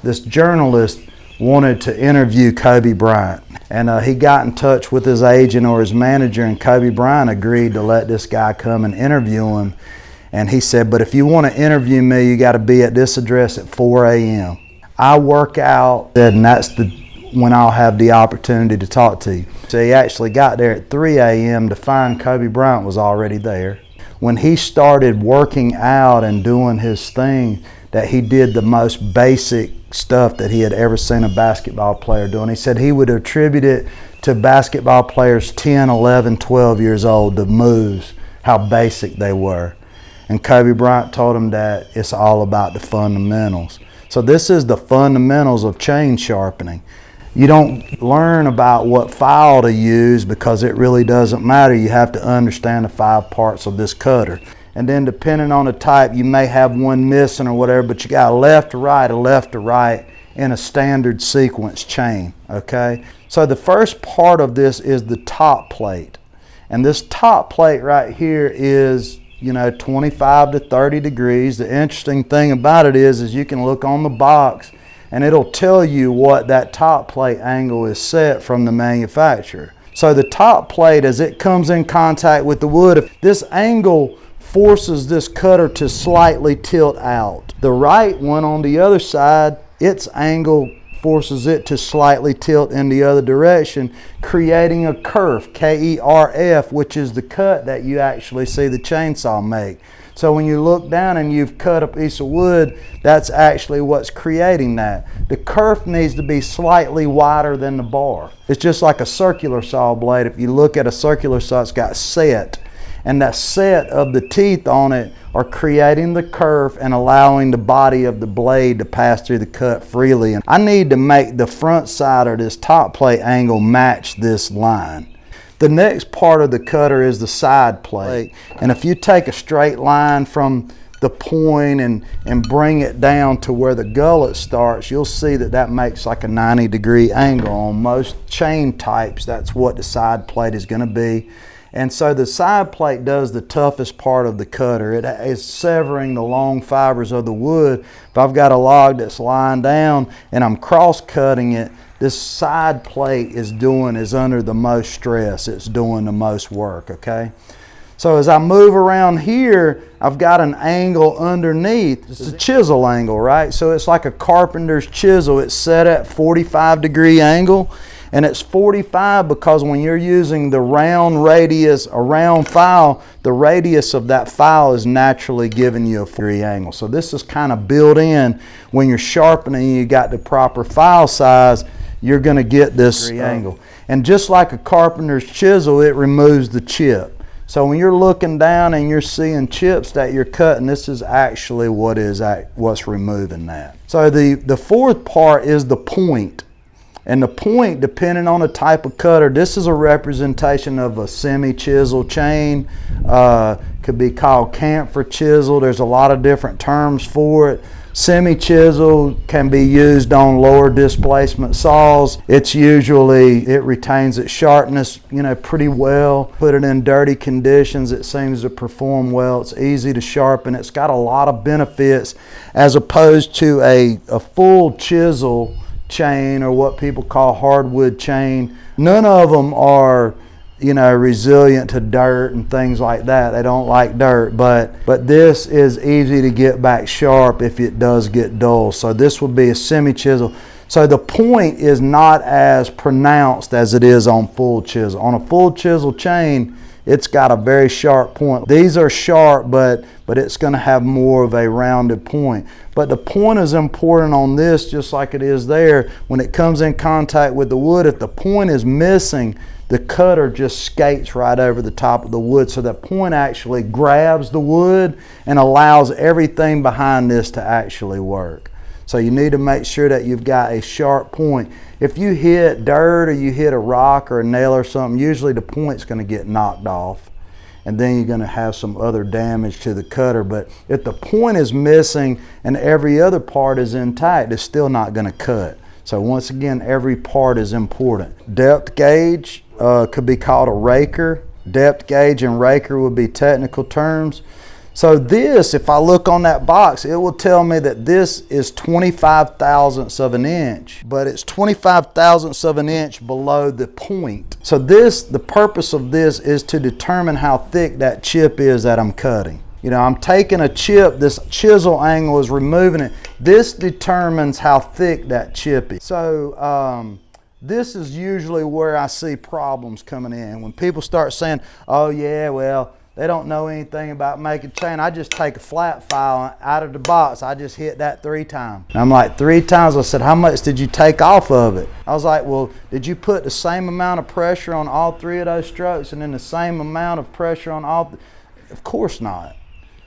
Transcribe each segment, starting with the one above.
This journalist wanted to interview Kobe Bryant, and he got in touch with his agent or his manager, and Kobe Bryant agreed to let this guy come and interview him. And he said, but if you want to interview me, you got to be at this address at 4 a.m. I work out, and that's when I'll have the opportunity to talk to you. So he actually got there at 3 a.m. to find Kobe Bryant was already there. When he started working out and doing his thing, that he did the most basic stuff that he had ever seen a basketball player doing. He said he would attribute it to basketball players 10, 11, 12 years old, the moves, how basic they were. And Kobe Bryant told him that it's all about the fundamentals. So this is the fundamentals of chain sharpening. You don't learn about what file to use because it really doesn't matter. You have to understand the 5 parts of this cutter. And then depending on the type, you may have one missing or whatever, but you got a left to right in a standard sequence chain, okay? So the first part of this is the top plate. And this top plate right here is, 25 to 30 degrees. The interesting thing about it is you can look on the box and it'll tell you what that top plate angle is set from the manufacturer. So the top plate, as it comes in contact with the wood, if this angle forces this cutter to slightly tilt out. The right one on the other side, its angle forces it to slightly tilt in the other direction, creating a kerf, K-E-R-F, which is the cut that you actually see the chainsaw make. So when you look down and you've cut a piece of wood, that's actually what's creating that. The kerf needs to be slightly wider than the bar. It's just like a circular saw blade. If you look at a circular saw, it's got set. And that set of the teeth on it are creating the curve and allowing the body of the blade to pass through the cut freely. And I need to make the front side of this top plate angle match this line. The next part of the cutter is the side plate. And if you take a straight line from the point and bring it down to where the gullet starts, you'll see that makes like a 90-degree angle. On most chain types, that's what the side plate is going to be. And so the side plate does the toughest part of the cutter. It is severing the long fibers of the wood. If I've got a log that's lying down and I'm cross cutting it, this side plate is under the most stress. It's doing the most work, okay? So as I move around here, I've got an angle underneath. It's a chisel angle, right? So it's like a carpenter's chisel. It's set at 45-degree angle. And it's 45 because when you're using the round radius, a round file, the radius of that file is naturally giving you a 40-degree angle. So this is kind of built in. When you're sharpening, you got the proper file size, you're going to get this angle. And just like a carpenter's chisel, it removes the chip. So when you're looking down and you're seeing chips that you're cutting, this is actually what's removing that. So the fourth part is the point. And the point, depending on the type of cutter, this is a representation of a semi-chisel chain. Could be called camphor chisel. There's a lot of different terms for it. Semi-chisel can be used on lower displacement saws. It retains its sharpness, pretty well. Put it in dirty conditions, it seems to perform well. It's easy to sharpen. It's got a lot of benefits as opposed to a full chisel chain, or what people call hardwood chain. None of them are resilient to dirt and things like that. They don't like dirt, but this is easy to get back sharp if it does get dull. So this would be a semi-chisel. So the point is not as pronounced as it is on full chisel. On a full chisel chain, it's got a very sharp point. These are sharp, but it's going to have more of a rounded point. But the point is important on this just like it is there. When it comes in contact with the wood, if the point is missing, the cutter just skates right over the top of the wood. So that point actually grabs the wood and allows everything behind this to actually work. So you need to make sure that you've got a sharp point. If you hit dirt or you hit a rock or a nail or something, usually the point's going to get knocked off. And then you're going to have some other damage to the cutter. But if the point is missing and every other part is intact, it's still not going to cut. So once again, every part is important. Depth gauge could be called a raker. Depth gauge and raker would be technical terms. So this, if I look on that box, it will tell me that this is 25 thousandths of an inch, but it's 25 thousandths of an inch below the point. So this, the purpose of this is to determine how thick that chip is that I'm cutting. You know, I'm taking a chip, this chisel angle is removing it. This determines how thick that chip is. So this is usually where I see problems coming in. When people start saying, oh yeah, well, they don't know anything about making chain. I just take a flat file out of the box. I just hit that 3 times. And I'm like, 3 times? I said, how much did you take off of it? I was like, well, did you put the same amount of pressure on all 3 of those strokes and then the same amount of pressure on all? Of course not.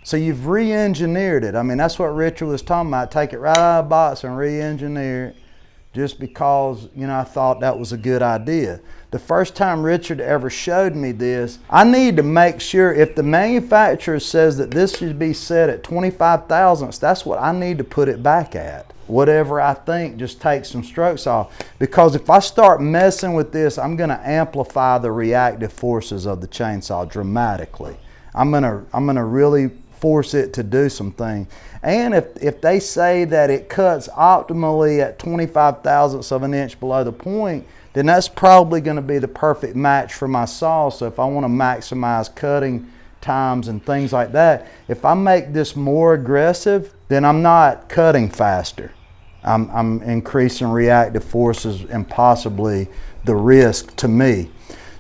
So you've re-engineered it. I mean, that's what Richard was talking about. Take it right out of the box and re-engineer it just because, you know, I thought that was a good idea. The first time Richard ever showed me this, I need to make sure if the manufacturer says that this should be set at 25 thousandths, that's what I need to put it back at. Whatever I think, just take some strokes off. Because if I start messing with this, I'm gonna amplify the reactive forces of the chainsaw dramatically. I'm gonna really force it to do something. And if they say that it cuts optimally at 25 thousandths of an inch below the point, then that's probably going to be the perfect match for my saw. So if I want to maximize cutting times and things like that, if I make this more aggressive, then I'm not cutting faster. I'm increasing reactive forces and possibly the risk to me.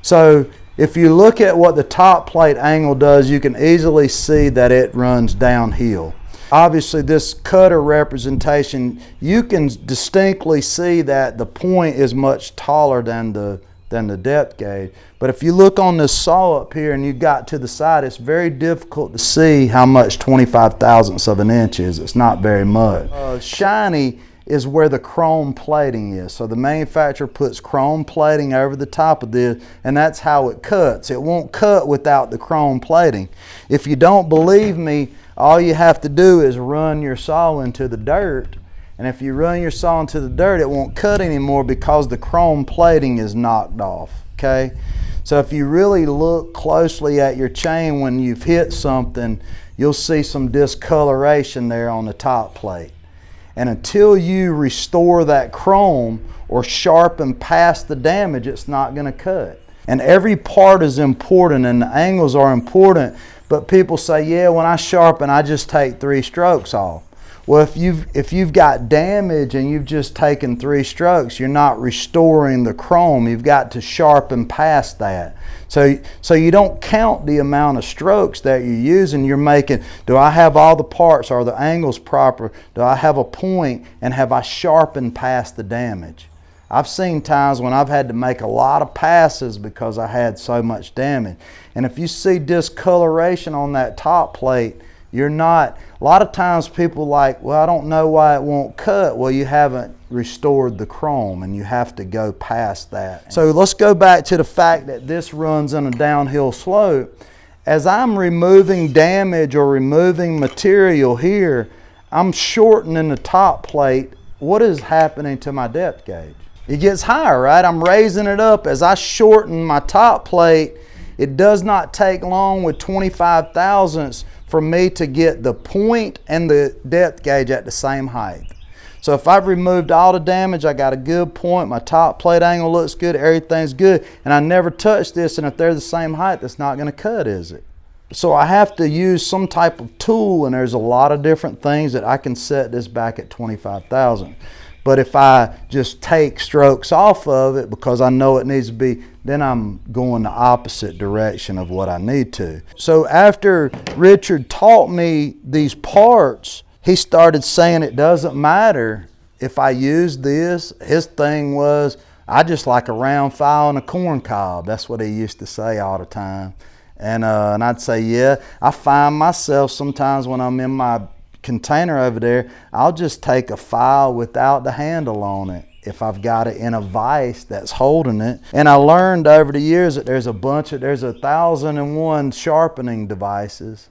So if you look at what the top plate angle does, you can easily see that it runs downhill. Obviously, this cutter representation, you can distinctly see that the point is much taller than the depth gauge. But if you look on this saw up here and you got to the side, it's very difficult to see how much 25 thousandths of an inch is. It's not very much. Shiny is where the chrome plating is. So the manufacturer puts chrome plating over the top of this, and that's how it cuts. It won't cut without the chrome plating. If you don't believe me, all you have to do is run your saw into the dirt, and if you run your saw into the dirt, it won't cut anymore because the chrome plating is knocked off, okay? So if you really look closely at your chain when you've hit something, you'll see some discoloration there on the top plate. And until you restore that chrome or sharpen past the damage, it's not going to cut. And every part is important and the angles are important, but people say, yeah, when I sharpen, I just take 3 strokes off. Well, if you've got damage and you've just taken 3 strokes, you're not restoring the chrome. You've got to sharpen past that. So you don't count the amount of strokes that you're using. You're making, do I have all the parts? Are the angles proper? Do I have a point? And have I sharpened past the damage? I've seen times when I've had to make a lot of passes because I had so much damage. And if you see discoloration on that top plate, you're not, a lot of times people like, well, I don't know why it won't cut. Well, you haven't restored the chrome and you have to go past that. So let's go back to the fact that this runs in a downhill slope. As I'm removing damage or removing material here, I'm shortening the top plate. What is happening to my depth gauge? It gets higher, right? I'm raising it up. As I shorten my top plate, it does not take long with 25 thousandths for me to get the point and the depth gauge at the same height. So if I've removed all the damage, I got a good point, my top plate angle looks good, everything's good, and I never touch this, and if they're the same height, that's not gonna cut, is it? So I have to use some type of tool, and there's a lot of different things that I can set this back at 25 thousand. But if I just take strokes off of it because I know it needs to be, then I'm going the opposite direction of what I need to. So after Richard taught me these parts, he started saying it doesn't matter if I use this. His thing was, I just like a round file and a corn cob. That's what he used to say all the time. And I'd say, yeah, I find myself sometimes when I'm in my container over there, I'll just take a file without the handle on it if I've got it in a vise that's holding it. And I learned over the years that there's 1,001 sharpening devices,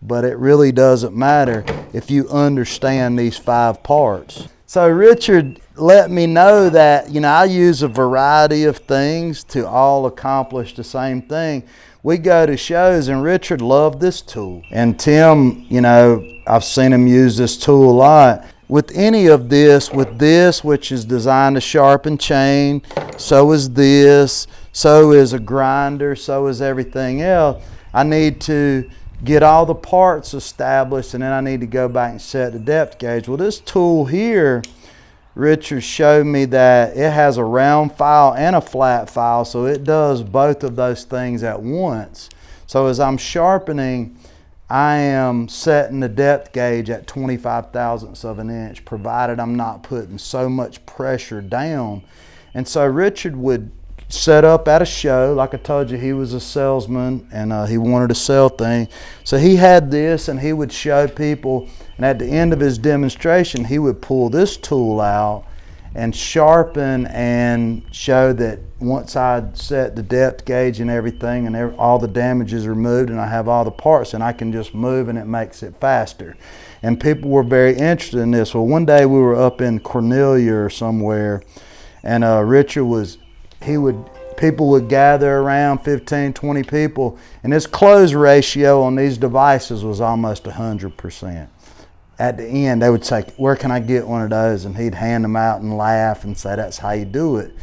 but it really doesn't matter if you understand these 5 parts. So Richard let me know that, you know, I use a variety of things to all accomplish the same thing. we go to shows, and Richard loved this tool. And Tim, you know, I've seen him use this tool a lot. With any of this, with this, which is designed to sharpen chain, so is this, so is a grinder, so is everything else. I need to get all the parts established, and then I need to go back and set the depth gauge. Well, this tool here, Richard showed me that it has a round file and a flat file, so it does both of those things at once. So as I'm sharpening, I am setting the depth gauge at 25 thousandths of an inch, provided I'm not putting so much pressure down. And so Richard would set up at a show. Like I told you, he was a salesman, and he wanted to sell things. So he had this, and he would show people, and at the end of his demonstration, he would pull this tool out and sharpen and show that once I'd set the depth gauge and everything, and all the damage is removed, and I have all the parts, and I can just move, and it makes it faster. And people were very interested in this. Well, one day we were up in Cornelia or somewhere, and Richard was, people would gather around, 15, 20 people, and his close ratio on these devices was almost 100%. At the end, they would say, where can I get one of those? And he'd hand them out and laugh and say, that's how you do it.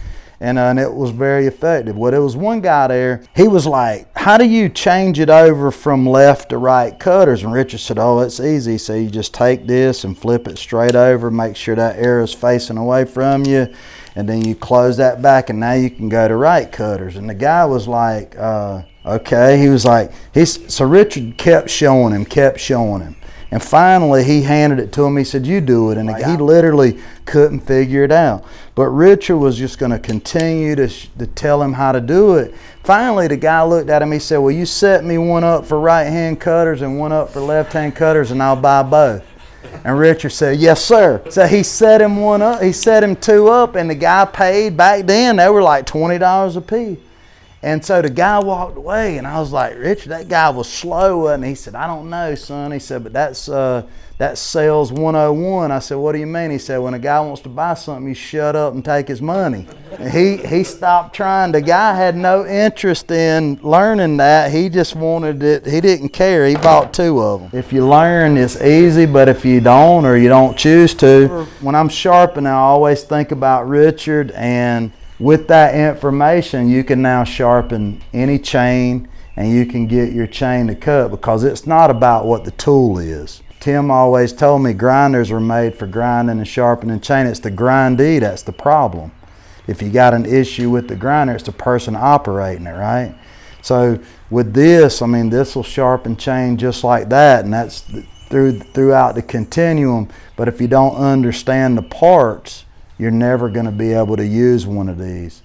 And it was very effective. Well, there was one guy there, he was like, how do you change it over from left to right cutters? And Richard said, oh, it's easy. So you just take this and flip it straight over, make sure that arrow's facing away from you, and then you close that back, and now you can go to right cutters. And the guy was like, okay. He was like, so Richard kept showing him. And finally, he handed it to him. He said, you do it. And he literally couldn't figure it out. But Richard was just going to continue to tell him how to do it. Finally, the guy looked at him. He said, well, you set me one up for right-hand cutters and one up for left-hand cutters, and I'll buy both. And Richard said, yes, sir. So he set him one up. He set him two up, and the guy paid. Back then, they were like $20 a piece. And so the guy walked away, and I was like, Richard, that guy was slow. And he said, I don't know, son. He said, but that's sales 101. I said, what do you mean? He said, when a guy wants to buy something, you shut up and take his money. And he stopped trying. The guy had no interest in learning that. He just wanted it. He didn't care. He bought two of them. If you learn, it's easy, but if you don't, or you don't choose to, when I'm sharpening, I always think about Richard, and with that information, you can now sharpen any chain, and you can get your chain to cut, because it's not about what the tool is. Tim always told me grinders are made for grinding and sharpening chain. It's the grindee that's the problem. If you got an issue with the grinder, it's the person operating it, right? So with this, I mean, this will sharpen chain just like that, and that's throughout the continuum. But if you don't understand the parts, you're never going to be able to use one of these.